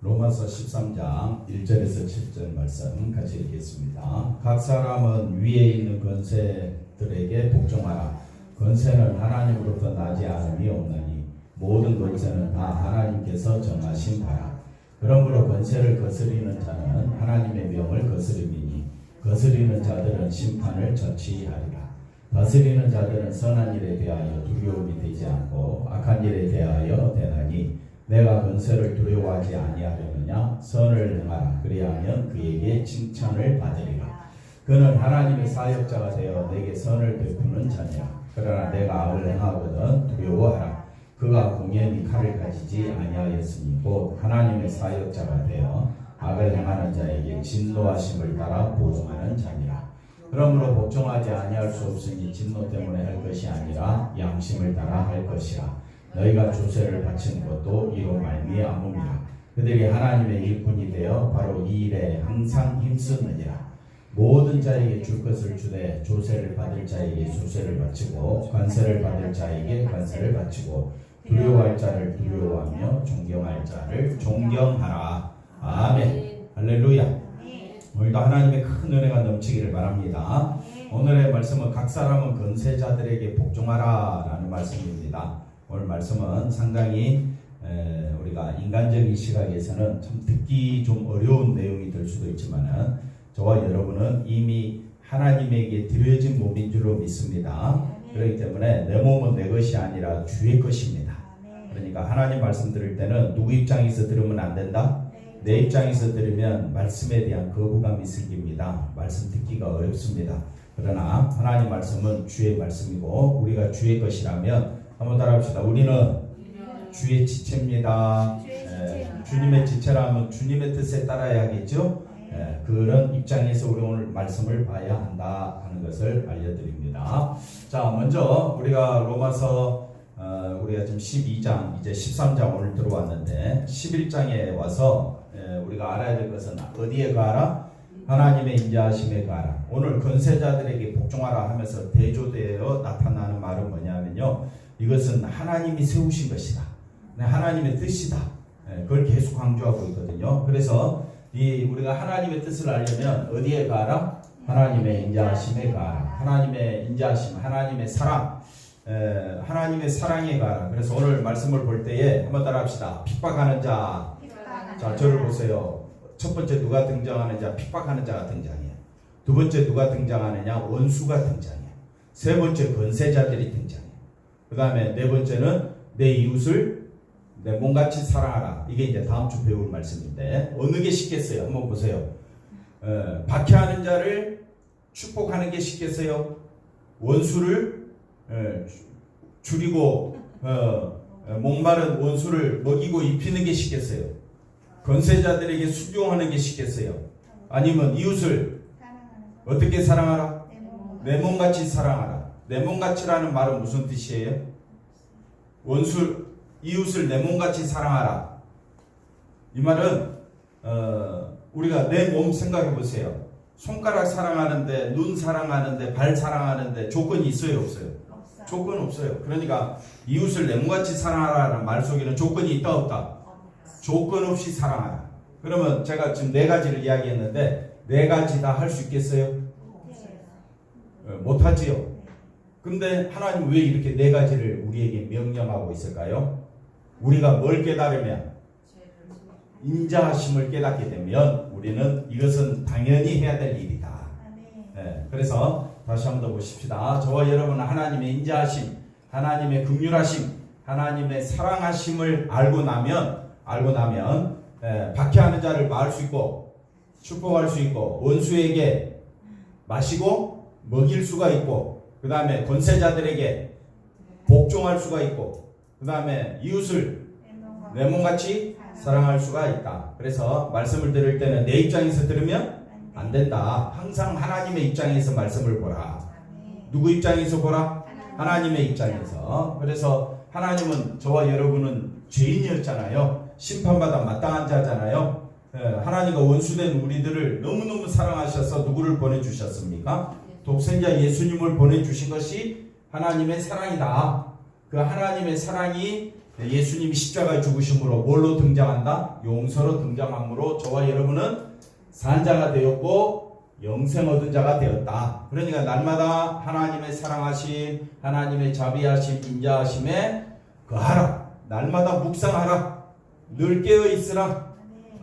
로마서 13장 1절에서 7절 말씀 같이 읽겠습니다. 각 사람은 위에 있는 권세들에게 복종하라. 권세는 하나님으로부터 나지 않음이 없나니 모든 권세는 다 하나님께서 정하신 바라. 그러므로 권세를 거스리는 자는 하나님의 명을 거스림이니 거스리는 자들은 심판을 자취하리라. 다스리는 자들은 선한 일에 대하여 두려움이 되지 않고 악한 일에 대하여 되나니 내가 권세를 두려워하지 아니하려느냐. 선을 행하라. 그리하면 그에게 칭찬을 받으리라. 그는 하나님의 사역자가 되어 내게 선을 베푸는 자니라. 그러나 내가 악을 행하거든 두려워하라. 그가 공연히 칼을 가지지 아니하였으니 곧 하나님의 사역자가 되어 악을 행하는 자에게 진노하심을 따라 보응하는 자니라. 그러므로 복종하지 아니할 수 없으니 진노 때문에 할 것이 아니라 양심을 따라 할 것이라. 너희가 조세를 바치는 것도 이로 말미암음이라. 그들이 하나님의 일꾼이 되어 바로 이 일에 항상 힘쓰느니라. 모든 자에게 줄 것을 주되 조세를 받을 자에게 조세를 바치고 관세를 받을 자에게 관세를 바치고 두려워할 자를 두려워하며 존경할 자를 존경하라. 아멘. 할렐루야. 오늘도 하나님의 큰 은혜가 넘치기를 바랍니다. 오늘의 말씀은 각 사람은 권세자들에게 복종하라 라는 말씀입니다. 오늘 말씀은 상당히 우리가 인간적인 시각에서는 참 듣기 좀 어려운 내용이 될 수도 있지만 저와 여러분은 이미 하나님에게 드려진 몸인 줄로 믿습니다. 그렇기 때문에 내 몸은 내 것이 아니라 주의 것입니다. 그러니까 하나님 말씀 들을 때는 누구 입장에서 들으면 안 된다? 내 입장에서 들으면 말씀에 대한 거부감이 생깁니다. 말씀 듣기가 어렵습니다. 그러나 하나님 말씀은 주의 말씀이고 우리가 주의 것이라면 한번 따라합시다. 우리는 주의 지체입니다. 주님의 지체라면 주님의 뜻에 따라야겠죠. 그런 입장에서 우리 오늘 말씀을 봐야 한다 하는 것을 알려드립니다. 자, 먼저 우리가 로마서 우리가 지금 12장 이제 13장 오늘 들어왔는데 11장에 와서 우리가 알아야 될 것은 어디에 가라? 하나님의 인자하심에 가라. 오늘 권세자들에게 복종하라 하면서 대조되어 나타나는 말은 뭐냐면요, 이것은 하나님이 세우신 것이다. 하나님의 뜻이다. 그걸 계속 강조하고 있거든요. 그래서 우리가 하나님의 뜻을 알려면 어디에 가라? 하나님의 인자하심에 가라. 하나님의 인자하심, 하나님의 사랑, 하나님의 사랑에 가라. 그래서 오늘 말씀을 볼 때에 한번 따라합시다. 핍박하는 자. 자, 저를 보세요. 첫 번째 누가 등장하는 자? 핍박하는 자가 등장해요. 두 번째 누가 등장하느냐? 원수가 등장해요. 세 번째 권세자들이 등장해요. 그 다음에 네 번째는 내 이웃을 내 몸같이 사랑하라. 이게 이제 다음 주 배울 말씀인데 어느 게 쉽겠어요? 한번 보세요. 박해하는 자를 축복하는 게 쉽겠어요? 원수를 줄이고 목마른 원수를 먹이고 입히는 게 쉽겠어요? 권세자들에게 순종하는 게 쉽겠어요? 아니면 이웃을 어떻게 사랑하라? 내 몸같이 사랑하라. 내 몸같이라는 말은 무슨 뜻이에요? 이웃을 내 몸같이 사랑하라. 이 말은 우리가 내 몸 생각해 보세요. 손가락 사랑하는데, 눈 사랑하는데, 발 사랑하는데 조건이 있어요, 없어요? 조건 없어요. 그러니까 이웃을 내 몸같이 사랑하라는 말 속에는 조건이 있다, 없다? 조건 없이 사랑하라. 그러면 제가 지금 네 가지를 이야기했는데 네 가지 다 할 수 있겠어요? 못하지요. 근데 하나님 왜 이렇게 네 가지를 우리에게 명령하고 있을까요? 우리가 뭘 깨달으면, 인자하심을 깨닫게 되면 우리는 이것은 당연히 해야 될 일이다. 그래서 다시 한번 더 보십시다. 저와 여러분은 하나님의 인자하심, 하나님의 긍휼하심, 하나님의 사랑하심을 알고 나면 박해하는 자를 막을 수 있고 축복할 수 있고 원수에게 마시고 먹일 수가 있고 그 다음에 권세자들에게 복종할 수가 있고 그 다음에 이웃을 내 몸같이 사랑할 수가 있다. 그래서 말씀을 들을 때는 내 입장에서 들으면 안 된다. 항상 하나님의 입장에서 말씀을 보라. 누구 입장에서 보라? 하나님의 입장에서. 그래서 하나님은 저와 여러분은 죄인이었잖아요. 심판받아 마땅한 자잖아요. 하나님과 원수된 우리들을 너무너무 사랑하셔서 누구를 보내주셨습니까? 독생자 예수님을 보내주신 것이 하나님의 사랑이다. 그 하나님의 사랑이 예수님이 십자가에 죽으심으로 뭘로 등장한다? 용서로 등장함으로 저와 여러분은 산자가 되었고 영생 얻은 자가 되었다. 그러니까 날마다 하나님의 사랑하심, 하나님의 자비하심, 인자하심에 거하라. 날마다 묵상하라. 늘 깨어 있으라.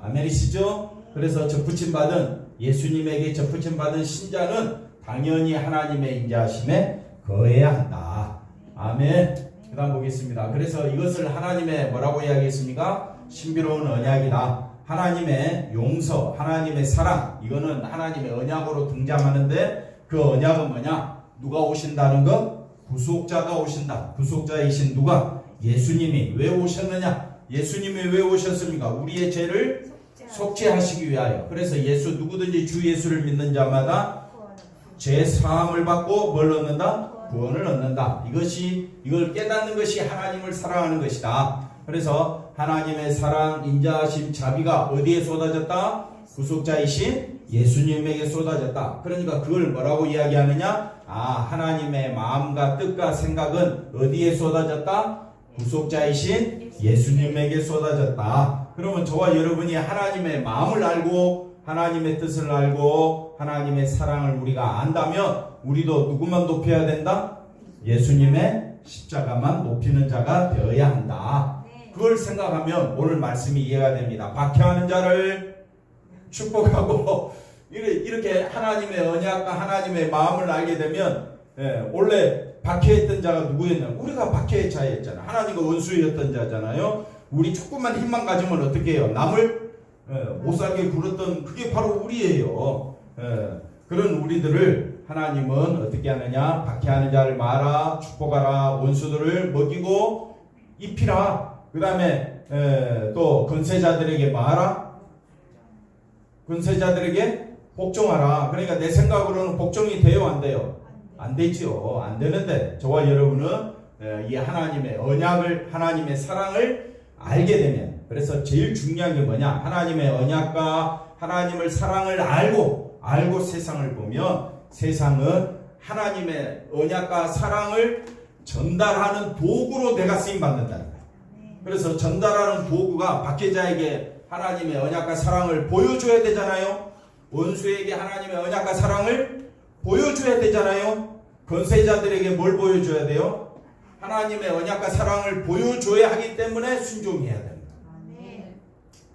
아멘이시죠? 그래서 접붙임 받은 예수님에게 접붙임 받은 신자는 당연히 하나님의 인자하심에 거해야 한다. 아멘. 그 다음 보겠습니다. 그래서 이것을 하나님의 뭐라고 이야기했습니까? 신비로운 언약이다. 하나님의 용서, 하나님의 사랑, 이거는 하나님의 언약으로 등장하는데 그 언약은 뭐냐? 누가 오신다는 것? 구속자가 오신다. 구속자이신 누가? 예수님이. 왜 오셨느냐? 예수님이 왜 오셨습니까? 우리의 죄를 속죄하시기 위하여. 그래서 예수, 누구든지 주 예수를 믿는 자마다 죄 사함을 받고 뭘 얻는다? 구원을 얻는다. 이걸 깨닫는 것이 하나님을 사랑하는 것이다. 그래서 하나님의 사랑, 인자하심, 자비가 어디에 쏟아졌다? 구속자이신 예수님에게 쏟아졌다. 그러니까 그걸 뭐라고 이야기하느냐? 하나님의 마음과 뜻과 생각은 어디에 쏟아졌다? 구속자이신 예수님에게 쏟아졌다. 그러면 저와 여러분이 하나님의 마음을 알고 하나님의 뜻을 알고 하나님의 사랑을 우리가 안다면 우리도 누구만 높여야 된다? 예수님의 십자가만 높이는 자가 되어야 한다. 그걸 생각하면 오늘 말씀이 이해가 됩니다. 박해하는 자를 축복하고 이렇게 하나님의 언약과 하나님의 마음을 알게 되면 원래 박해했던 자가 누구였냐? 우리가 박해의 자였잖아. 하나님과 원수였던 자잖아요. 우리 조금만 힘만 가지면 어떻게 해요? 남을 못 살게 굴었던 그게 바로 우리예요. 그런 우리들을 하나님은 어떻게 하느냐? 박해하는 자를 마라, 축복하라, 원수들을 먹이고 입히라. 그 다음에 또 건세자들에게 마라, 건세자들에게 복종하라. 그러니까 내 생각으로는 복종이 돼요, 안 돼요? 안 되지요. 안 되는데 저와 여러분은 이 하나님의 언약을, 하나님의 사랑을 알게 되면, 그래서 제일 중요한 게 뭐냐? 하나님의 언약과 하나님을 사랑을 알고 세상을 보면 세상은 하나님의 언약과 사랑을 전달하는 도구로 내가 쓰임받는다. 그래서 전달하는 도구가 박해자에게 하나님의 언약과 사랑을 보여줘야 되잖아요. 원수에게 하나님의 언약과 사랑을 보여줘야 되잖아요. 건세자들에게 뭘 보여줘야 돼요? 하나님의 언약과 사랑을 보여줘야 하기 때문에 순종해야 됩니다.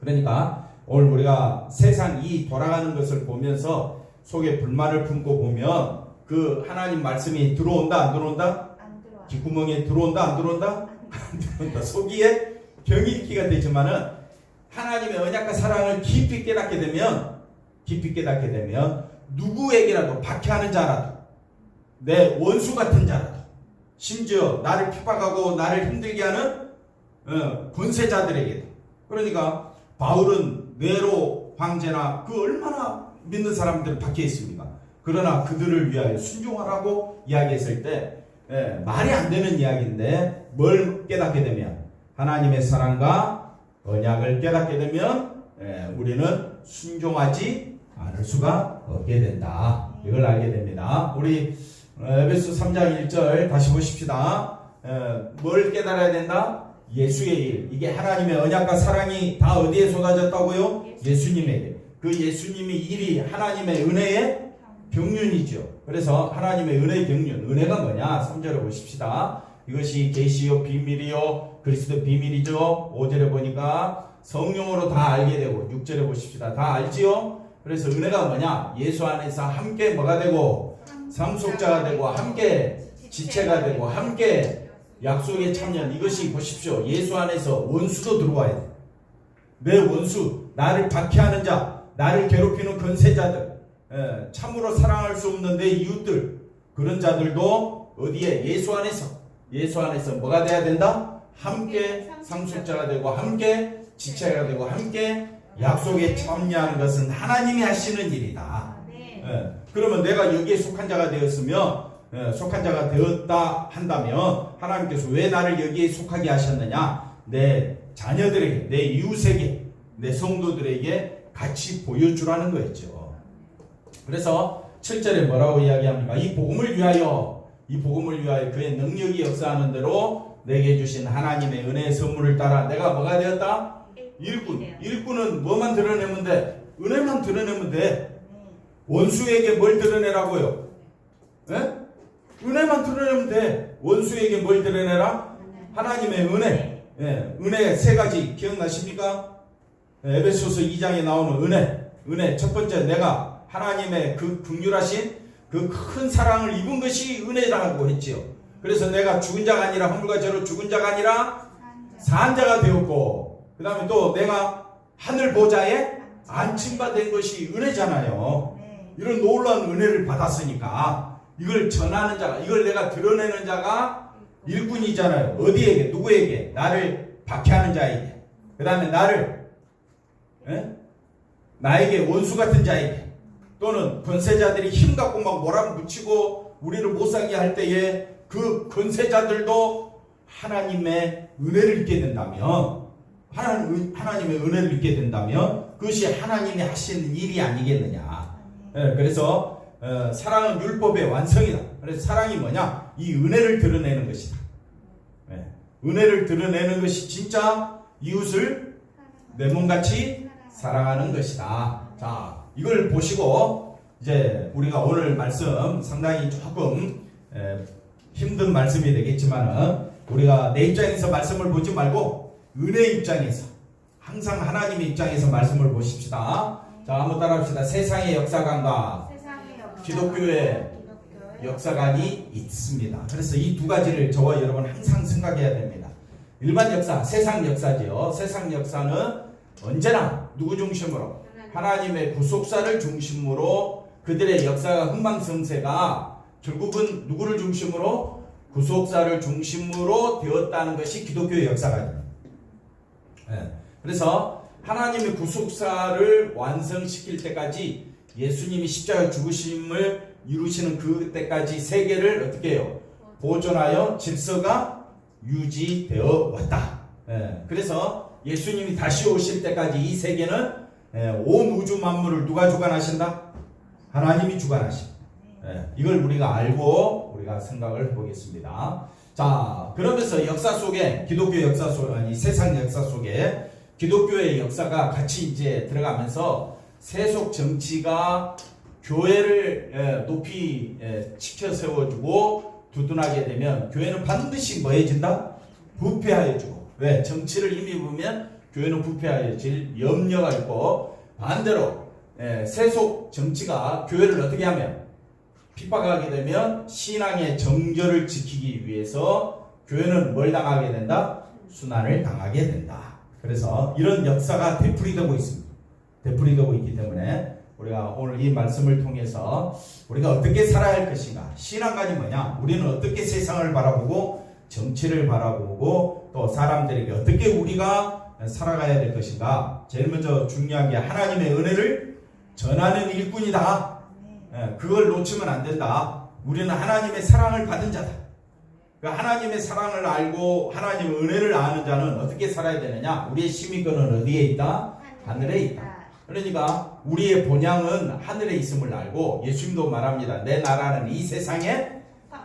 그러니까 오늘 우리가 세상 이 돌아가는 것을 보면서 속에 불만을 품고 보면 그 하나님 말씀이 들어온다, 안 들어온다? 안 들어와. 귓구멍에 들어온다, 안 들어온다? 안 들어온다. 속이에 병이 있기가 되지만은 하나님의 언약과 사랑을 깊이 깨닫게 되면 누구에게라도 박해하는 자라도, 내 원수 같은 자라도, 심지어 나를 핍박하고 나를 힘들게 하는 권세자들에게도. 그러니까 바울은 네로 황제나 그 얼마나 믿는 사람들을 박해 있습니까? 그러나 그들을 위하여 순종하라고 이야기했을 때 말이 안 되는 이야기인데 뭘 깨닫게 되면, 하나님의 사랑과 언약을 깨닫게 되면 우리는 순종하지 않을 수가 없게 된다. 이걸 알게 됩니다. 우리 에베소 3장 1절 다시 보십시다. 뭘 깨달아야 된다? 예수의 일. 이게 하나님의 언약과 사랑이 다 어디에 쏟아졌다고요? 예수님에게. 그 예수님의 일이 하나님의 은혜의 병륜이죠. 그래서 하나님의 은혜의 병륜. 은혜가 뭐냐? 3절에 보십시다. 이것이 계시요 비밀이요 그리스도 비밀이죠. 5절에 보니까 성령으로 다 알게 되고, 6절에 보십시다. 다 알지요? 그래서 은혜가 뭐냐? 예수 안에서 함께 뭐가 되고, 상속자가 되고, 함께 지체가 되고, 함께 약속의 참여. 이것이 보십시오. 예수 안에서 원수도 들어와야 돼. 내 원수, 나를 박해하는 자, 나를 괴롭히는 건세자들, 참으로 사랑할 수 없는 내 이웃들, 그런 자들도 어디에? 예수 안에서 뭐가 돼야 된다? 함께 상속자가 되고, 함께 지체가 되고, 함께 약속에 참여하는 것은 하나님이 하시는 일이다. 그러면 내가 여기에 속한 자가 되었으면, 속한 자가 되었다 한다면 하나님께서 왜 나를 여기에 속하게 하셨느냐? 내 자녀들에게, 내 이웃에게, 내 성도들에게 같이 보여주라는 거였죠. 그래서 7절에 뭐라고 이야기합니까? 이 복음을 위하여 그의 능력이 역사하는 대로 내게 주신 하나님의 은혜의 선물을 따라 내가 뭐가 되었다? 일꾼. 일꾼은 뭐만 드러내면 돼? 은혜만 드러내면 돼. 원수에게 뭘 드러내라고요? 예? 은혜만 드러내면 돼. 원수에게 뭘 드러내라? 하나님의 은혜. 예, 은혜 세 가지 기억나십니까? 에베소서 2장에 나오는 은혜. 은혜 첫 번째, 내가 하나님의 그 긍휼하신 그 큰 사랑을 입은 것이 은혜라고 했지요. 그래서 내가 죽은 자가 아니라 허물과 죄로 죽은 자가 아니라 산 자가 되었고, 그 다음에 또 내가 하늘 보좌에 안침받은 것이 은혜잖아요. 이런 놀라운 은혜를 받았으니까 이걸 전하는 자가, 이걸 내가 드러내는 자가 일꾼이잖아요. 어디에게? 누구에게? 나를 박해하는 자에게, 그 다음에 나를 나에게 원수 같은 자에게, 또는 권세자들이 힘 갖고 막 몰아붙이고 우리를 못살게 할 때에 그 권세자들도 하나님의 은혜를 입게 된다면, 하나님의 은혜를 입게 된다면 그것이 하나님이 하시는 일이 아니겠느냐. 그래서 사랑은 율법의 완성이다. 그래서 사랑이 뭐냐? 이 은혜를 드러내는 것이다. 은혜를 드러내는 것이 진짜 이웃을 내 몸같이 사랑하는 것이다. 자, 이걸 보시고 이제 우리가 오늘 말씀 상당히 조금 힘든 말씀이 되겠지만은, 우리가 내 입장에서 말씀을 보지 말고 은혜 입장에서, 항상 하나님의 입장에서 말씀을 보십시다. 자, 한번 따라합시다. 세상의 역사관과 기독교의 역사관이 있습니다. 그래서 이 두 가지를 저와 여러분 항상 생각해야 됩니다. 일반 역사, 세상 역사지요. 세상 역사는 언제나 누구 중심으로? 하나님의 구속사를 중심으로 그들의 역사가 흥망성쇠가 결국은 누구를 중심으로? 구속사를 중심으로 되었다는 것이 기독교의 역사관입니다. 그래서 하나님의 구속사를 완성시킬 때까지, 예수님이 십자가 죽으심을 이루시는 그때까지 세계를 어떻게 해요? 보존하여 질서가 유지되어 왔다. 그래서 예수님이 다시 오실 때까지 이 세계는 온 우주 만물을 누가 주관하신다? 하나님이 주관하십니다. 이걸 우리가 알고 우리가 생각을 해보겠습니다. 자, 그러면서 역사 속에, 기독교 역사 속, 아니 세상 역사 속에 기독교의 역사가 같이 이제 들어가면서 세속 정치가 교회를 높이 치켜 세워주고 두둔하게 되면 교회는 반드시 뭐 해진다? 부패하여지고. 왜? 정치를 힘입으면 교회는 부패하여질 염려가 있고, 반대로 세속 정치가 교회를 어떻게 하면 핍박하게 되면 신앙의 정절을 지키기 위해서 교회는 뭘 당하게 된다? 순환을 당하게 된다. 그래서 이런 역사가 되풀이되고 있습니다. 되풀이되고 있기 때문에 우리가 오늘 이 말씀을 통해서 우리가 어떻게 살아야 할 것인가, 신앙관이 뭐냐, 우리는 어떻게 세상을 바라보고 정치를 바라보고 또 사람들에게 어떻게 우리가 살아가야 될 것인가. 제일 먼저 중요한 게 하나님의 은혜를 전하는 일꾼이다. 그걸 놓치면 안 된다. 우리는 하나님의 사랑을 받은 자다. 그 하나님의 사랑을 알고 하나님의 은혜를 아는 자는 어떻게 살아야 되느냐? 우리의 시민권은 어디에 있다? 하늘에 있다. 그러니까 우리의 본향은 하늘에 있음을 알고, 예수님도 말합니다. 내 나라는 이 세상에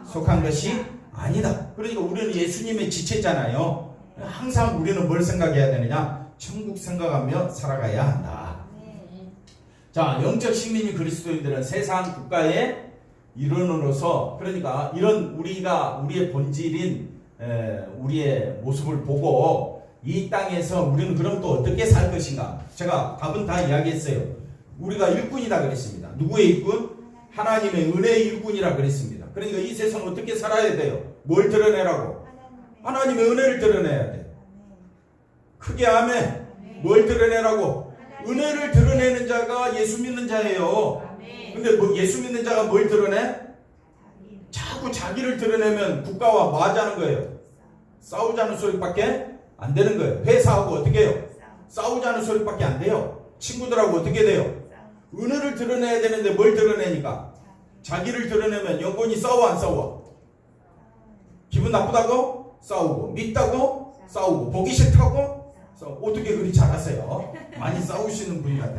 속한 것이 아니다. 그러니까 우리는 예수님의 지체잖아요. 항상 우리는 뭘 생각해야 되느냐? 천국 생각하며 살아가야 한다. 자, 영적 시민인 그리스도인들은 세상 국가의 일원으로서, 그러니까 이런 우리의 본질인 우리의 모습을 보고 이 땅에서 우리는 그럼 또 어떻게 살 것인가? 제가 답은 다 이야기했어요. 우리가 일꾼이다 그랬습니다. 누구의 일꾼? 하나님의 은혜의 일꾼이라 그랬습니다. 그러니까 이 세상 어떻게 살아야 돼요? 뭘 드러내라고? 하나님의 은혜를 드러내야 돼요. 크게 아멘. 뭘 드러내라고? 은혜를 드러내는 자가 예수 믿는 자예요. 근데 뭐 예수 믿는 자가 뭘 드러내? 자꾸 자기를 드러내면 국가와 뭐 하자는 거예요? 싸우자는 소리밖에 안 되는 거예요. 회사하고 어떻게 해요? 싸우자는 소리밖에 안 돼요. 친구들하고 어떻게 돼요? 은혜를 드러내야 되는데 뭘 드러내니까? 자기를 드러내면 영혼이 싸워 안 싸워? 기분 나쁘다고? 싸우고. 믿다고? 싸우고. 보기 싫다고? 어떻게 그리 잘하세요? 많이 싸우시는 분 같아.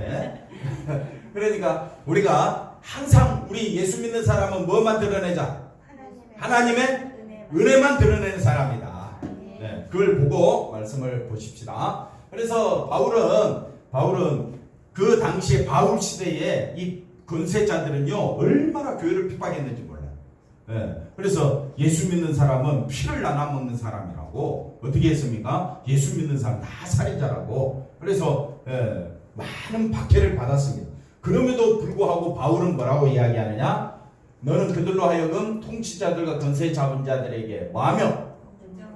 그러니까 우리가 항상 우리 예수 믿는 사람은 뭐만 드러내자? 하나님의 은혜만 드러내는 사람이다. 네, 그걸 보고 말씀을 보십시다. 그래서 바울은 그 당시에 바울 시대에 이 권세자들은요 얼마나 교회를 핍박했는지 몰라요. 예, 그래서 예수 믿는 사람은 피를 나눠 먹는 사람이라고 어떻게 했습니까? 예수 믿는 사람 다 살인자라고. 그래서 많은 박해를 받았습니다. 그럼에도 불구하고 바울은 뭐라고 이야기하느냐? 너는 그들로 하여금 통치자들과 권세 잡은 자들에게 마음여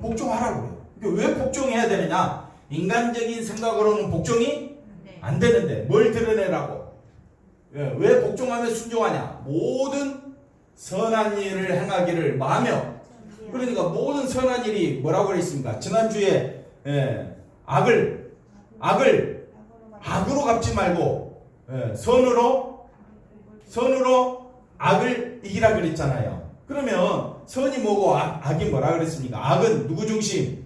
복종하라고 해요. 왜 복종해야 되느냐? 인간적인 생각으로는 복종이 안 되는데 뭘 드러내라고? 왜 복종하며 순종하냐? 모든 선한 일을 행하기를 마음여. 그러니까 모든 선한 일이 뭐라고 그랬습니까? 지난주에 악으로 갚지 말고 선으로 악을 이기라 그랬잖아요. 그러면 선이 뭐고 악이 뭐라 그랬습니까? 악은 누구 중심?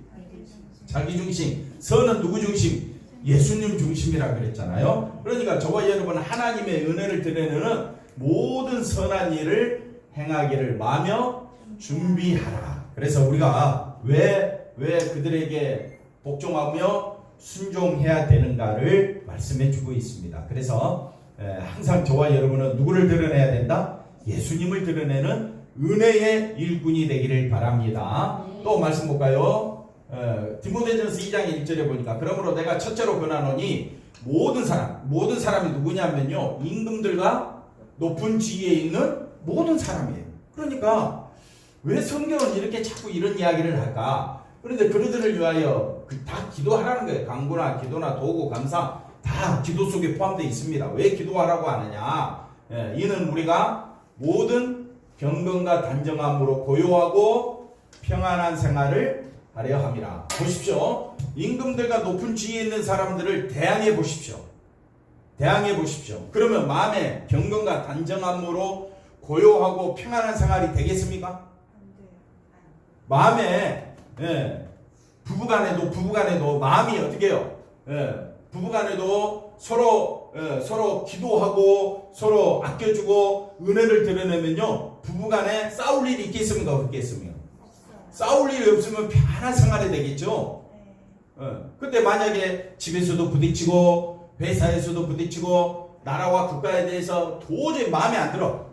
자기 중심. 선은 누구 중심? 예수님 중심이라 그랬잖아요. 그러니까 저와 여러분은 하나님의 은혜를 드러내는 모든 선한 일을 행하기를 마음여 준비하라. 그래서 우리가 왜 그들에게 복종하며 순종해야 되는가를 말씀해 주고 있습니다. 그래서 항상 저와 여러분은 누구를 드러내야 된다? 예수님을 드러내는 은혜의 일꾼이 되기를 바랍니다. 또 말씀 볼까요? 디모데전서 2장 1절에 보니까 그러므로 내가 첫째로 권하노니 모든 사람이 누구냐면요 임금들과 높은 지위에 있는 모든 사람이에요. 그러니까 왜 성경은 이렇게 자꾸 이런 이야기를 할까? 그런데 그들을 위하여 다 기도하라는 거예요. 간구나 기도나 도구 감사 다 기도 속에 포함되어 있습니다. 왜 기도하라고 하느냐? 이는 우리가 모든 경건과 단정함으로 고요하고 평안한 생활을 하려 함이라. 보십시오. 임금들과 높은 지위에 있는 사람들을 대항해 보십시오. 그러면 마음에 경건과 단정함으로 고요하고 평안한 생활이 되겠습니까? 마음에 부부간에도 마음이 어떻게 해요? 부부간에도 서로 기도하고 서로 아껴주고 은혜를 드러내면요 부부간에 싸울 일이 있겠습니까? 없겠습니까? 싸울 일이 없으면 편안한 생활이 되겠죠. 그때 만약에 집에서도 부딪히고 회사에서도 부딪히고 나라와 국가에 대해서 도저히 마음에 안 들어.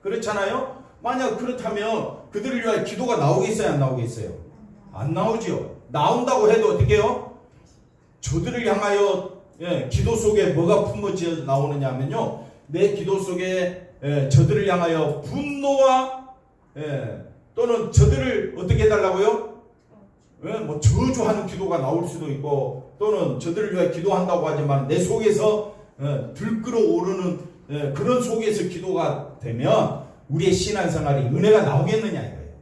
그렇잖아요. 만약 그렇다면 그들을 위하여 기도가 나오겠어요? 안 나오겠어요? 안 나오지요. 나온다고 해도 어떻게 해요? 저들을 향하여 기도 속에 뭐가 품어져 나오느냐 하면요 내 기도 속에 저들을 향하여 분노와 또는 저들을 어떻게 해달라고요? 뭐 저주하는 기도가 나올 수도 있고 또는 저들을 위해 기도한다고 하지만 내 속에서 들끓어 오르는 그런 속에서 기도가 되면 우리의 신앙생활이 은혜가 나오겠느냐 이거예요.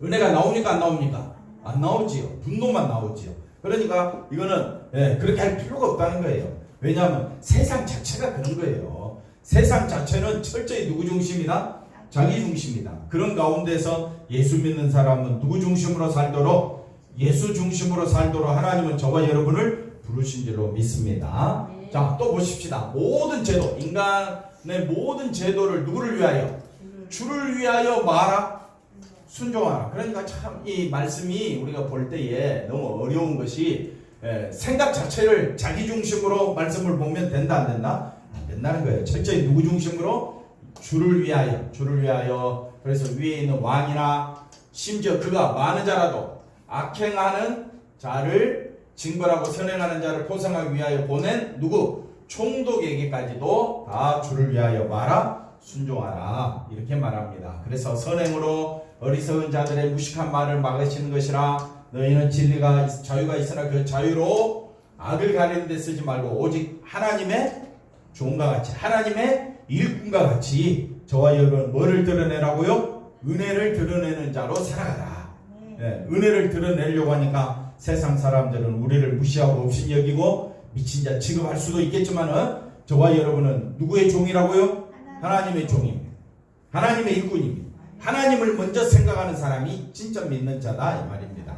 은혜가 나옵니까 안 나옵니까? 안 나오지요. 분노만 나오지요. 그러니까 이거는 그렇게 할 필요가 없다는 거예요. 왜냐하면 세상 자체가 그런 거예요. 세상 자체는 철저히 누구 중심이다? 자기 중심이다. 그런 가운데서 예수 믿는 사람은 누구 중심으로 살도록? 예수 중심으로 살도록 하나님은 저와 여러분을 부르신 줄로 믿습니다. 자, 또 보십시다. 모든 제도, 인간의 모든 제도를 누구를 위하여? 주를 위하여 마라, 순종하라. 그러니까 참 이 말씀이 우리가 볼 때에 너무 어려운 것이 생각 자체를 자기 중심으로 말씀을 보면 된다 안 된다? 안 된다는 거예요. 철저히 누구 중심으로? 주를 위하여. 그래서 위에 있는 왕이나 심지어 그가 많은 자라도 악행하는 자를 징벌하고 선행하는 자를 포상하기 위하여 보낸 누구? 총독에게까지도 다 주를 위하여 마라, 순종하라 이렇게 말합니다. 그래서 선행으로 어리석은 자들의 무식한 말을 막으시는 것이라. 너희는 진리가 자유가 있으나 그 자유로 악을 가리는 데 쓰지 말고 오직 하나님의 종과 같이 하나님의 일꾼과 같이 저와 여러분 뭐를 드러내라고요? 은혜를 드러내는 자로 살아가라. 은혜를 드러내려고 하니까 세상 사람들은 우리를 무시하고 없인 여기고 미친 자 취급할 수도 있겠지만은 저와 여러분은 누구의 종이라고요? 하나님의 종입니다. 하나님의 일꾼입니다. 하나님을 먼저 생각하는 사람이 진짜 믿는 자다 이 말입니다.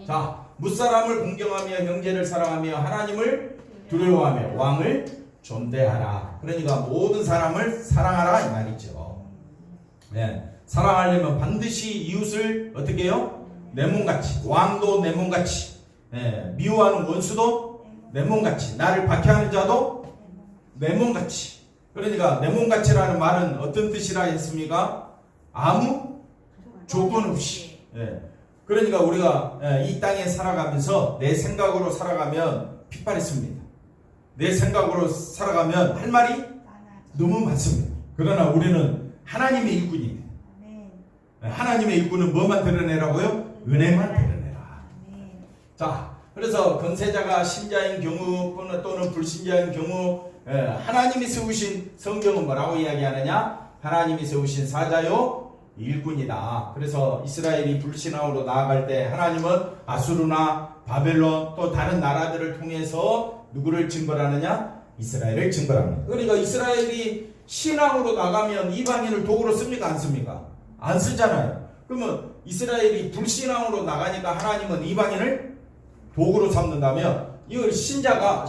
자, 무사람을 공경하며 형제를 사랑하며 하나님을 두려워하며 왕을 존대하라. 그러니까 모든 사람을 사랑하라 이 말이죠. 사랑하려면 반드시 이웃을 어떻게 해요? 내 몸같이, 왕도 내 몸같이, 미워하는 원수도 내 몸같이, 나를 박해하는 자도 내 몸같이. 그러니까 내 몸같이라는 말은 어떤 뜻이라 했습니까? 아무 조건 없이. 그러니까 우리가 이 땅에 살아가면서 내 생각으로 살아가면 핏발했습니다. 내 생각으로 살아가면 할 말이 너무 많습니다. 그러나 우리는 하나님의 일꾼입니다. 하나님의 일꾼은 뭐만 드러내라고요? 은혜만 드러내라. 자, 그래서 건세자가 신자인 경우 또는 불신자인 경우 하나님이 세우신 성경은 뭐라고 이야기하느냐? 하나님이 세우신 사자요 일꾼이다. 그래서 이스라엘이 불신앙으로 나아갈 때 하나님은 아수르나 바벨론 또 다른 나라들을 통해서 누구를 징벌하느냐? 이스라엘을 징벌합니다. 그러니까 이스라엘이 신앙으로 나가면 이방인을 도구로 씁니까? 안 씁니까? 안 쓰잖아요. 그러면 이스라엘이 불신앙으로 나가니까 하나님은 이방인을 도구로 삼는다면 이걸 신자가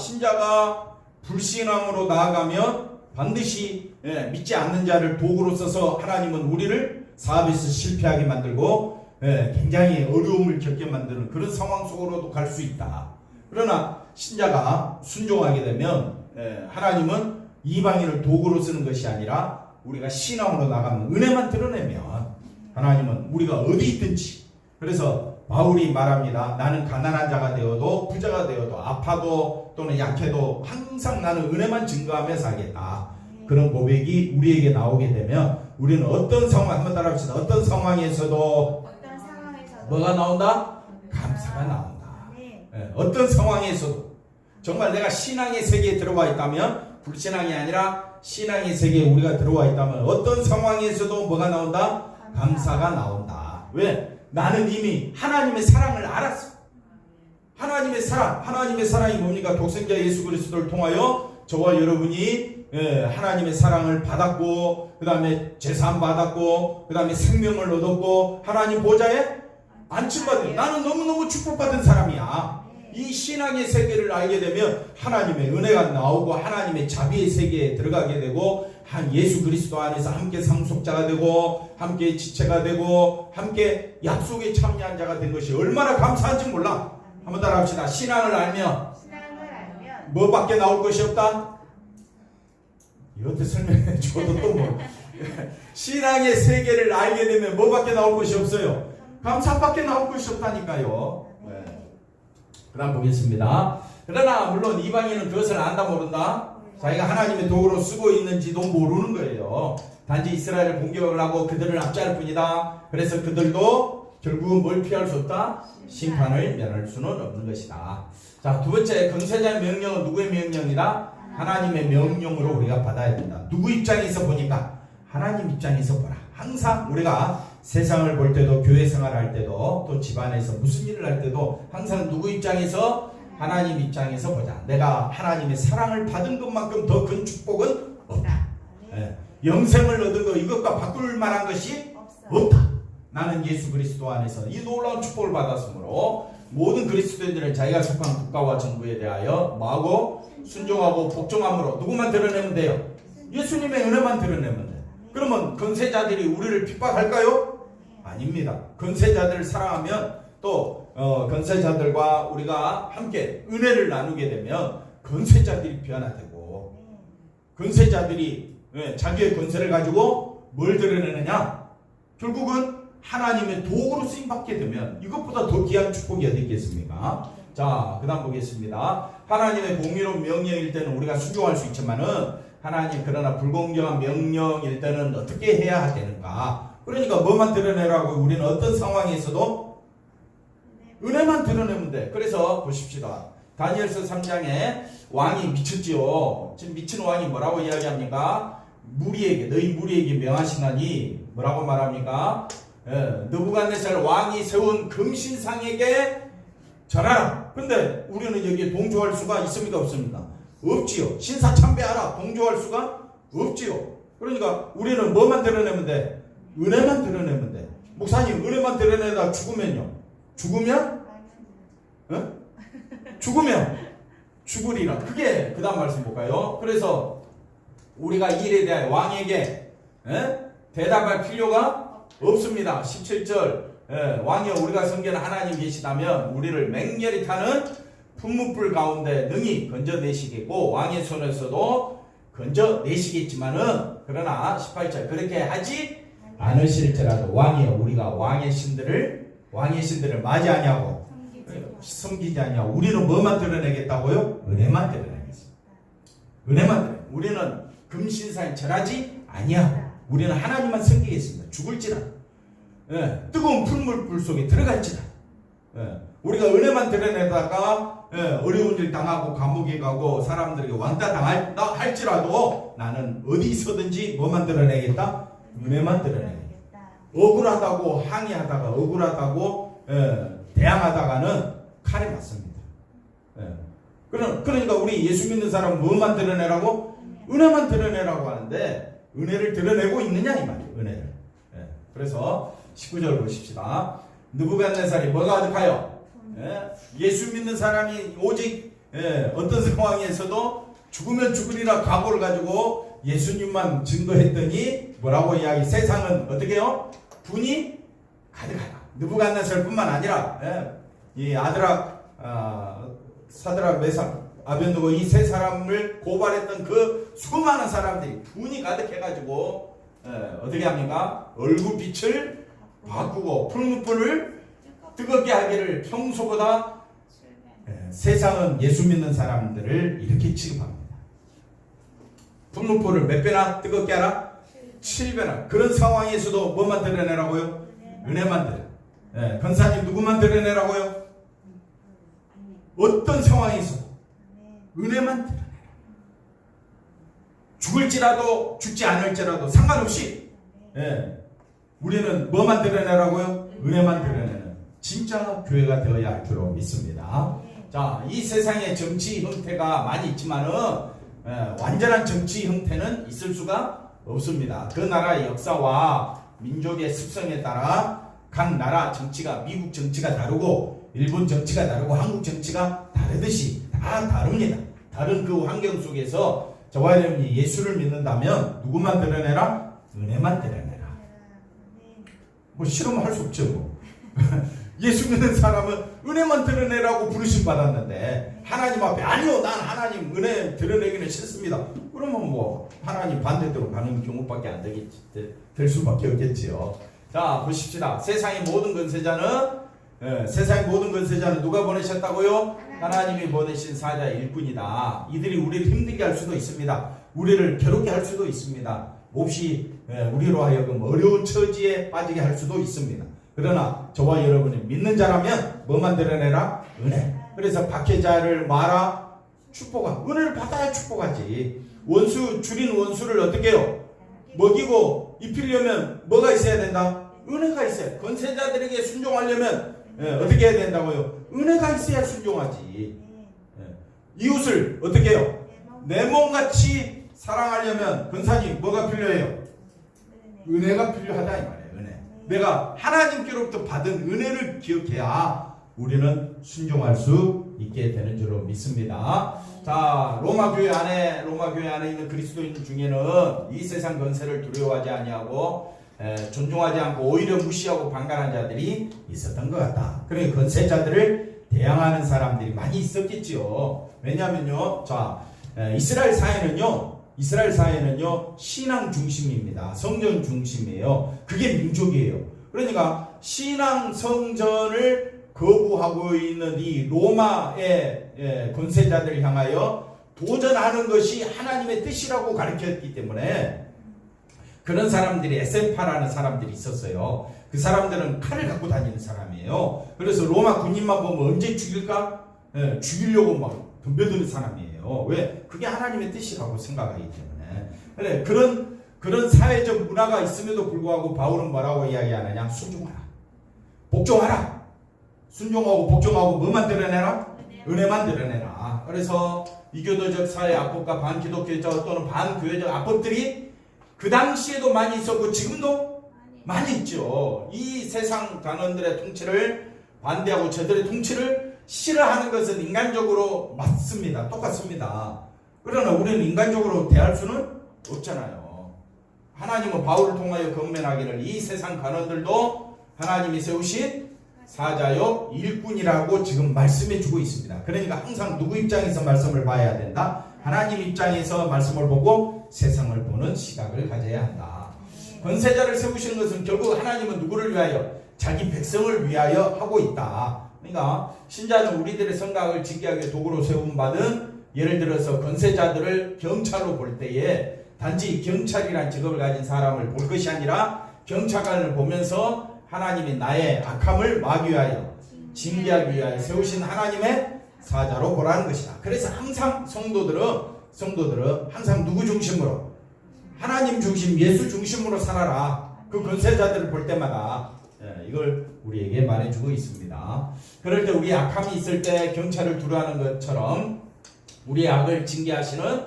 불신앙으로 나아가면 반드시 믿지 않는 자를 도구로 써서 하나님은 우리를 사업에서 실패하게 만들고 굉장히 어려움을 겪게 만드는 그런 상황 속으로도 갈 수 있다. 그러나 신자가 순종하게 되면 하나님은 이방인을 도구로 쓰는 것이 아니라 우리가 신앙으로 나가면 은혜만 드러내면 하나님은 우리가 어디 있든지. 그래서 바울이 말합니다. 나는 가난한 자가 되어도 부자가 되어도 아파도 또는 약해도 항상 나는 은혜만 증거하며 살겠다. 그런 고백이 우리에게 나오게 되면 우리는 어떤 상황, 한번 따라합시다. 어떤 상황에서도 뭐가 나온다? 감사가 나온다. 어떤 상황에서도 정말 내가 신앙의 세계에 들어와 있다면, 불신앙이 아니라 신앙의 세계에 우리가 들어와 있다면 어떤 상황에서도 뭐가 나온다? 감사가 나온다. 왜? 나는 이미 하나님의 사랑을 알았어. 하나님의 사랑이 뭡니까? 독생자 예수 그리스도를 통하여 저와 여러분이 하나님의 사랑을 받았고, 그 다음에 제사함 받았고, 그 다음에 생명을 얻었고, 하나님 보좌에 안침받은, 나는 너무너무 축복받은 사람이야. 이 신앙의 세계를 알게 되면 하나님의 은혜가 나오고 하나님의 자비의 세계에 들어가게 되고, 한 예수 그리스도 안에서 함께 상속자가 되고 함께 지체가 되고 함께 약속에 참여한 자가 된 것이 얼마나 감사한지 몰라. 한번 따라합시다. 신앙을 알면 뭐밖에 나올 것이 없다. 이것도 설명해 줘도 또 뭐. 신앙의 세계를 알게 되면 뭐밖에 나올 것이 없어요. 감사밖에 나올 것이 없다니까요. 그 다음 보겠습니다. 그러나 물론 이방인은 그것을 안다 모른다. 자기가 하나님의 도구로 쓰고 있는지도 모르는 거예요. 단지 이스라엘을 공격을 하고 그들을 압제할 뿐이다. 그래서 그들도 결국은 뭘 피할 수 없다? 심판을 면할 수는 없는 것이다. 자, 두 번째, 건세자의 명령은 누구의 명령이다? 하나님의 명령으로 우리가 받아야 된다. 누구 입장에서 보니까? 하나님 입장에서 보라. 항상 우리가 세상을 볼 때도, 교회 생활할 때도, 또 집안에서 무슨 일을 할 때도 항상 누구 입장에서? 하나님 입장에서 보자. 내가 하나님의 사랑을 받은 것만큼 더 큰 축복은 없다. 영생을 얻은 것, 이것과 바꿀 만한 것이 없다. 나는 예수 그리스도 안에서 이 놀라운 축복을 받았으므로 모든 그리스도인들은 자기가 속한 국가와 정부에 대하여 뭐하고? 순종하고 복종함으로 누구만 드러내면 돼요? 예수님의 은혜만 드러내면 돼요. 그러면 건세자들이 우리를 핍박할까요? 아닙니다. 건세자들을 사랑하면 또 건세자들과 우리가 함께 은혜를 나누게 되면 건세자들이 변화되고, 건세자들이 자기의 건세를 가지고 뭘 드러내느냐? 결국은 하나님의 도구로 쓰임받게 되면 이것보다 더 귀한 축복이 어디 있겠습니까? 자, 그 다음 보겠습니다. 하나님의 공의로운 명령일 때는 우리가 순종할 수 있지만은 하나님 그러나 불공정한 명령일 때는 어떻게 해야 되는가? 그러니까 뭐만 드러내라고? 우리는 어떤 상황에서도 은혜만 드러내면 돼. 그래서 보십시다. 다니엘서 3장에 왕이 미쳤지요. 지금 미친 왕이 뭐라고 이야기합니까? 너희 무리에게 명하시나니 뭐라고 말합니까? 느부갓네살 왕이 세운 금신상에게 절하라. 근데 우리는 여기에 동조할 수가 있습니까? 없습니까? 없지요. 신사 참배하라. 동조할 수가 없지요. 그러니까 우리는 뭐만 드러내면 돼? 은혜만 드러내면 돼. 목사님, 은혜만 드러내다 죽으면요? 죽으면 죽으리라. 그게 그 다음 말씀 볼까요? 그래서 우리가 이 일에 대하여 왕에게 대답할 필요가 없습니다. 17절 왕이여 우리가 섬기는 하나님 계시다면 우리를 맹렬히 타는噴문불 가운데 능히 건져내시겠고 왕의 손에서도 건져내시겠지만은 그러나 18절 그렇게 하지 않으실지라도 왕이여 우리가 왕의 신들을 맞이하냐고 섬기지 않냐고 우리는 뭐만 드러내겠다고요? 은혜만 드러내겠습니다. 은혜만 드러내. 우리는 금신상에 절하지 아니하고 우리는 하나님만 섬기겠습니다. 죽을지라도 뜨거운 풀물 속에 들어갈지라 우리가 은혜만 드러내다가 어려운 일 당하고 감옥에 가고 사람들에게 왕따 당할다 할지라도 나는 어디서든지 뭐만 드러내겠다? 은혜만 드러내겠다. 억울하다고 항의하다가 억울하다고 대항하다가는 칼에 맞습니다. 그러니까 우리 예수 믿는 사람은 뭐만 드러내라고? 은혜만 드러내라고 하는데 은혜를 드러내고 있느냐 이 말이에요. 은혜를. 그래서 19절 보십시다. 느부갓네살이 뭐가 가득하여? 예수 믿는 사람이 오직 어떤 상황에서도 죽으면 죽으리라 각오를 가지고 예수님만 증거했더니 뭐라고 이야기? 세상은 어떻게 해요? 분이 가득하다. 느부갓네살뿐만 아니라 이 사드락 메삭 아벤노고 이 세 사람을 고발했던 그 수많은 사람들이 분이 가득해가지고 어떻게 합니까? 얼굴빛을 바꾸고 풀무불을 뜨겁게 하기를 평소보다 세상은 예수 믿는 사람들을 이렇게 취급합니다. 풀무불을 몇 배나 뜨겁게 하라? 7배나. 그런 상황에서도 뭐만 드러내라고요? 은혜만 드러내. 권사님 누구만 드러내라고요? 어떤 상황에서 은혜만 드러내라. 죽을지라도 죽지 않을지라도 상관없이 우리는 뭐만 드러내라고요? 은혜만 드러내는 진짜 교회가 되어야 할 줄로 믿습니다. 자, 이 세상에 정치 형태가 많이 있지만은 완전한 정치 형태는 있을 수가 없습니다. 그 나라의 역사와 민족의 습성에 따라 각 나라 정치가 미국 정치가 다르고 일본 정치가 다르고 한국 정치가 다르듯이 다 다릅니다. 다른 그 환경 속에서 저와 여러분이 예수를 믿는다면 누구만 드러내라? 은혜만 드러내라. 뭐 싫으면 할 수 없죠. 뭐. 예수 믿는 사람은 은혜만 드러내라고 부르심 받았는데 하나님 앞에 아니요 난 하나님 은혜 드러내기는 싫습니다. 그러면 뭐 하나님 반대대로 가는 경우밖에 안 되겠지. 될 수밖에 없겠지요. 자 보십시다. 세상의 모든 권세자는 세상의 모든 권세자는 누가 보내셨다고요? 하나님이 보내신 사자 일꾼이다. 이들이 우리를 힘들게 할 수도 있습니다. 우리를 괴롭게 할 수도 있습니다. 몹시 우리로 하여금 어려운 처지에 빠지게 할 수도 있습니다. 그러나 저와 여러분이 믿는 자라면 뭐만 드러내라? 은혜. 그래서 박해자를 말아 축복하. 은혜를 받아야 축복하지. 원수 줄인 원수를 어떻게 해요? 먹이고 입히려면 뭐가 있어야 된다? 은혜가 있어야. 권세자들에게 순종하려면 어떻게 해야 된다고요? 은혜가 있어야 순종하지. 이웃을 어떻게 해요? 내 몸같이 사랑하려면 권사님 뭐가 필요해요? 은혜가 필요하다 이 말이에요. 은혜. 내가 하나님께로부터 받은 은혜를 기억해야 우리는 순종할 수 있게 되는 줄로 믿습니다. 자, 로마 교회 안에 있는 그리스도인 중에는 이 세상 권세를 두려워하지 아니하고 존중하지 않고 오히려 무시하고 방관한 자들이 있었던 것 같다. 그러니까 권세자들을 대항하는 사람들이 많이 있었겠지요. 왜냐하면요, 자, 이스라엘 사회는요 신앙 중심입니다. 성전 중심이에요. 그게 민족이에요. 그러니까 신앙 성전을 거부하고 있는 이 로마의 권세자들을 향하여 도전하는 것이 하나님의 뜻이라고 가르쳤기 때문에 그런 사람들이 에센파라는 사람들이 있었어요. 그 사람들은 칼을 갖고 다니는 사람이에요. 그래서 로마 군인만 보면 언제 죽일까? 죽이려고 막 덤벼드는 사람이에요. 왜? 그게 하나님의 뜻이라고 생각하기 때문에. 그래, 그런 사회적 문화가 있음에도 불구하고 바울은 뭐라고 이야기하느냐? 순종하라. 복종하라. 순종하고 복종하고 뭐만 드러내라? 은혜만 드러내라. 그래서 이교도적 사회 악법과 반기독교적 또는 반교회적 악법들이 그 당시에도 많이 있었고 지금도 많이 있죠. 이 세상 단원들의 통치를 반대하고 저들의 통치를 싫어하는 것은 인간적으로 맞습니다. 똑같습니다. 그러나 우리는 인간적으로 대할 수는 없잖아요. 하나님은 바울을 통하여 건면하기를 이 세상 관원들도 하나님이 세우신 사자요 일꾼이라고 지금 말씀해 주고 있습니다. 그러니까 항상 누구 입장에서 말씀을 봐야 된다? 하나님 입장에서 말씀을 보고 세상을 보는 시각을 가져야 한다. 권세자를 세우시는 것은 결국 하나님은 누구를 위하여? 자기 백성을 위하여 하고 있다. 그러니까 신자는 우리들의 생각을 지키하게 도구로 세움받은, 예를 들어서 권세자들을 경찰로 볼 때에 단지 경찰이란 직업을 가진 사람을 볼 것이 아니라 경찰관을 보면서 하나님이 나의 악함을 막기 위하여, 징계하기 위하여 세우신 하나님의 사자로 보라는 것이다. 그래서 항상 성도들은 항상 누구 중심으로? 하나님 중심, 예수 중심으로 살아라. 그 권세자들을 볼 때마다 이걸 우리에게 말해주고 있습니다. 그럴 때 우리 악함이 있을 때 경찰을 두려워하는 것처럼 우리의 악을 징계하시는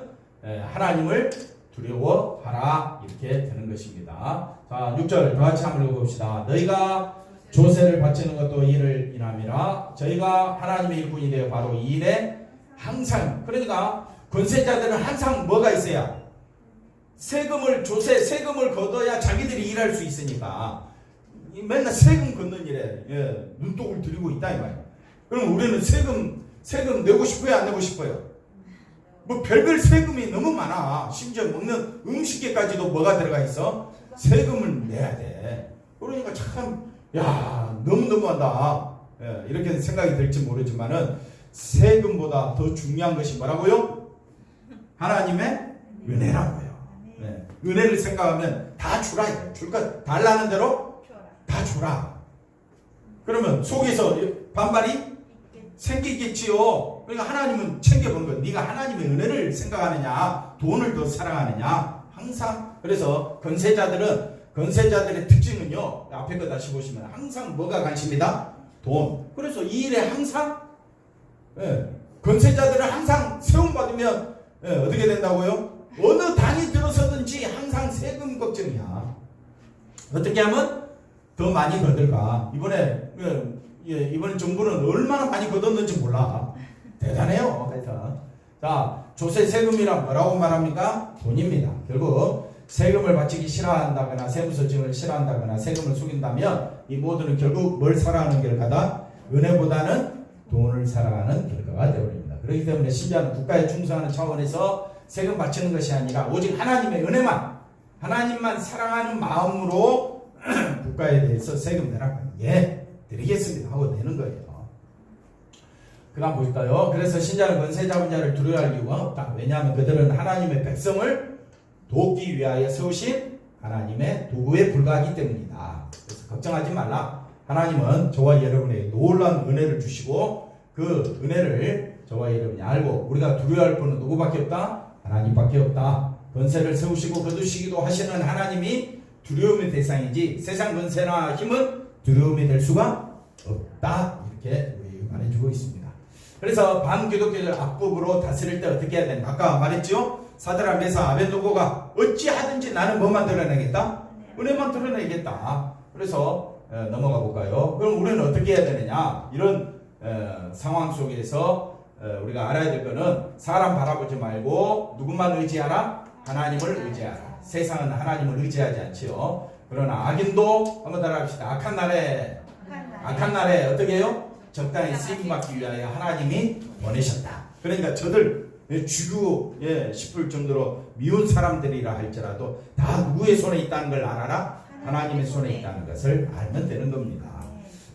하나님을 두려워하라, 이렇게 되는 것입니다. 자, 6절 다 같이 한번 읽어봅시다. 너희가 조세를 바치는 것도 이를 인함이라. 저희가 하나님의 일꾼이 되어 바로 이 일에 항상, 그러니까 권세자들은 항상 뭐가 있어야? 세금을 걷어야 자기들이 일할 수 있으니까 맨날 세금 걷는 일에 눈독을 들이고 있다 이 말이야. 그럼 우리는 세금 내고 싶어요, 안 내고 싶어요? 뭐 별별 세금이 너무 많아. 심지어 먹는 음식에까지도 뭐가 들어가 있어? 세금을 내야 돼. 그러니까 참, 너무너무한다. 이렇게 생각이 들지 모르지만은 세금보다 더 중요한 것이 뭐라고요? 하나님의 은혜라고요. 은혜를 생각하면 다 주라. 줄까? 달라는 대로 다 주라. 그러면 속에서 반발이 생기겠지요. 그러니까 하나님은 챙겨보는 거예요. 네가 하나님의 은혜를 생각하느냐, 돈을 더 사랑하느냐. 항상. 그래서 권세자들의 특징은요, 앞에 거 다시 보시면 항상 뭐가 관심이다? 돈. 그래서 이 일에 항상 권세자들은 항상 세움받으면 어떻게 된다고요? 어느 당이 들어서든지 항상 세금 걱정이야. 어떻게 하면 더 많이 거둘까? 이번에 정부는 얼마나 많이 거뒀는지 몰라. 대단해요. 하여튼. 자, 조세 세금이란 뭐라고 말합니까? 돈입니다. 결국 세금을 바치기 싫어한다거나 세무서 증을 싫어한다거나 세금을 속인다면 이 모두는 결국 뭘 사랑하는 결과다? 은혜보다는 돈을 사랑하는 결과가 되어버립니다. 그렇기 때문에 신자는 국가에 충성하는 차원에서 세금 바치는 것이 아니라 오직 하나님의 은혜만, 하나님만 사랑하는 마음으로 국가에 대해서 세금 내라고 드리겠습니다 하고 내는 거예요. 그 다음 보실까요? 그래서 신자는 권세 잡은 자를 두려워할 이유가 없다. 왜냐하면 그들은 하나님의 백성을 돕기 위하여 세우신 하나님의 도구에 불과하기 때문이다. 그래서 걱정하지 말라. 하나님은 저와 여러분에게 놀라운 은혜를 주시고 그 은혜를 저와 여러분이 알고 우리가 두려워할 분은 누구밖에 없다? 하나님밖에 없다. 권세를 세우시고 거두시기도 하시는 하나님이 두려움의 대상이지 세상 권세나 힘은 두려움이 될 수가 없다. 이렇게 말해주고 있습니다. 그래서 반기독교들 악법으로 다스릴 때 어떻게 해야 되는가? 아까 말했죠? 사드라 메사 아벤노고가 어찌하든지 나는 뭐만 드러내겠다? 은혜만 드러내겠다. 그래서 넘어가 볼까요? 그럼 우리는 어떻게 해야 되느냐? 이런 상황 속에서 우리가 알아야 될 거는 사람 바라보지 말고 누구만 의지하라? 하나님을 의지하라. 세상은 하나님을 의지하지 않지요. 그러나 악인도 한번 따라합시다. 악한 날에 어떻게 해요? 적당히 쓰임받기 위하여 하나님이 보내셨다. 그러니까 저들 죽이고 싶을 정도로 미운 사람들이라 할지라도 다 누구의 손에 있다는 걸 알아라? 하나님의 손에 있다는 것을 알면 되는 겁니다.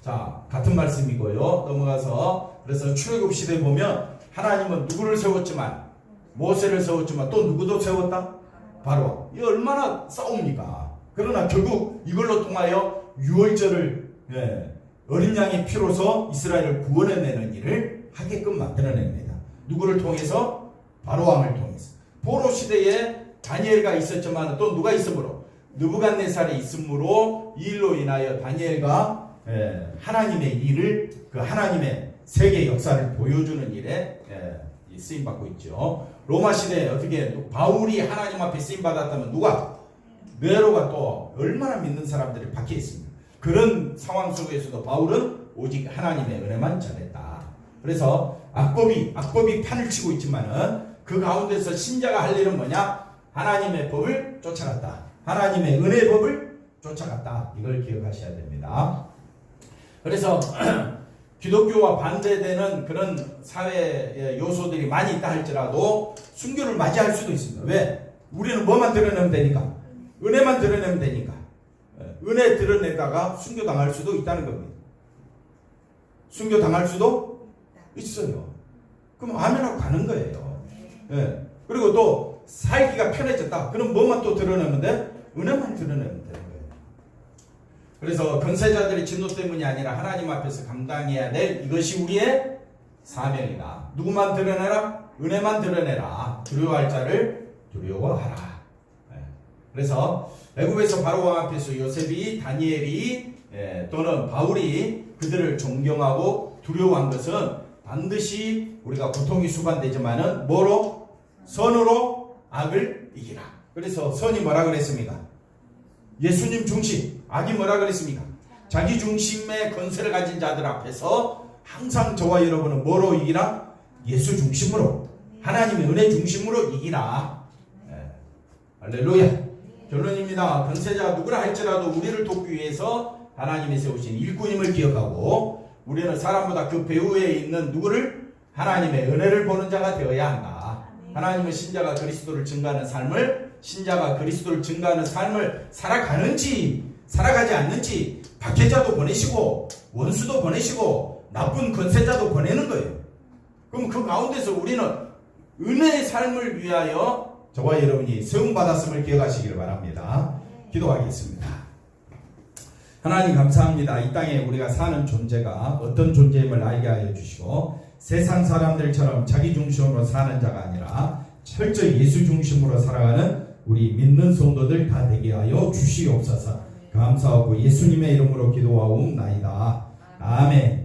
자, 같은 말씀이고요. 넘어가서 그래서 출애굽 시대에 보면 하나님은 누구를 세웠지만 모세를 세웠지만 또 누구도 세웠다? 바로 이 얼마나 싸웁니까? 그러나 결국 이걸로 통하여 유월절을 어린 양의 피로서 이스라엘을 구원해내는 일을 하게끔 만들어냅니다. 누구를 통해서? 바로왕을 통해서. 포로 시대에 다니엘가 있었지만 또 누가 있으므로? 느부갓네살이 있으므로 이 일로 인하여 다니엘과 하나님의 일을 그 하나님의 세계 역사를 보여주는 일에 쓰임받고 있죠. 로마 시대에 어떻게 바울이 하나님 앞에 쓰임받았다면 누가? 네로가 또 얼마나 믿는 사람들이 박혀 있습니다. 그런 상황 속에서도 바울은 오직 하나님의 은혜만 전했다. 그래서 악법이 판을 치고 있지만은 그 가운데서 신자가 할 일은 뭐냐? 하나님의 법을 쫓아갔다. 하나님의 은혜의 법을 쫓아갔다. 이걸 기억하셔야 됩니다. 그래서 기독교와 반대되는 그런 사회 요소들이 많이 있다 할지라도 순교를 맞이할 수도 있습니다. 왜? 우리는 뭐만 드러내면 되니까. 은혜만 드러내면 되니까. 은혜 드러내다가 순교 당할 수도 있다는 겁니다. 순교 당할 수도 있어요. 그럼 아멘하고 가는 거예요. 예. 그리고 또 살기가 편해졌다. 그럼 뭐만 또 드러내면 돼? 은혜만 드러내면 되는 거예요. 그래서 권세자들의 진노 때문이 아니라 하나님 앞에서 감당해야 될 이것이 우리의 사명이다. 누구만 드러내라? 은혜만 드러내라. 두려워할 자를 두려워하라. 예. 그래서 애굽에서 바로왕 앞에서 요셉이, 다니엘이 또는 바울이 그들을 존경하고 두려워한 것은 반드시 우리가 고통이 수반되지만은 뭐로? 선으로 악을 이기라. 그래서 선이 뭐라 그랬습니까? 예수님 중심. 악이 뭐라 그랬습니까? 자기 중심의 권세를 가진 자들 앞에서 항상 저와 여러분은 뭐로 이기라? 예수 중심으로, 하나님의 은혜 중심으로 이기라. 할렐루야. 결론입니다. 권세자 누구라 할지라도 우리를 돕기 위해서 하나님이 세우신 일꾼임을 기억하고 우리는 사람보다 그 배후에 있는 누구를? 하나님의 은혜를 보는 자가 되어야 한다. 하나님의 신자가 그리스도를 증거하는 삶을, 신자가 그리스도를 증거하는 삶을 살아가는지 살아가지 않는지 박해자도 보내시고 원수도 보내시고 나쁜 권세자도 보내는 거예요. 그럼 그 가운데서 우리는 은혜의 삶을 위하여 저와 여러분이 세움받았음을 기억하시기를 바랍니다. 기도하겠습니다. 하나님 감사합니다. 이 땅에 우리가 사는 존재가 어떤 존재임을 알게 하여 주시고 세상 사람들처럼 자기 중심으로 사는 자가 아니라 철저히 예수 중심으로 살아가는 우리 믿는 성도들 다 되게 하여 주시옵소서. 감사하고 예수님의 이름으로 기도하옵나이다. 아멘.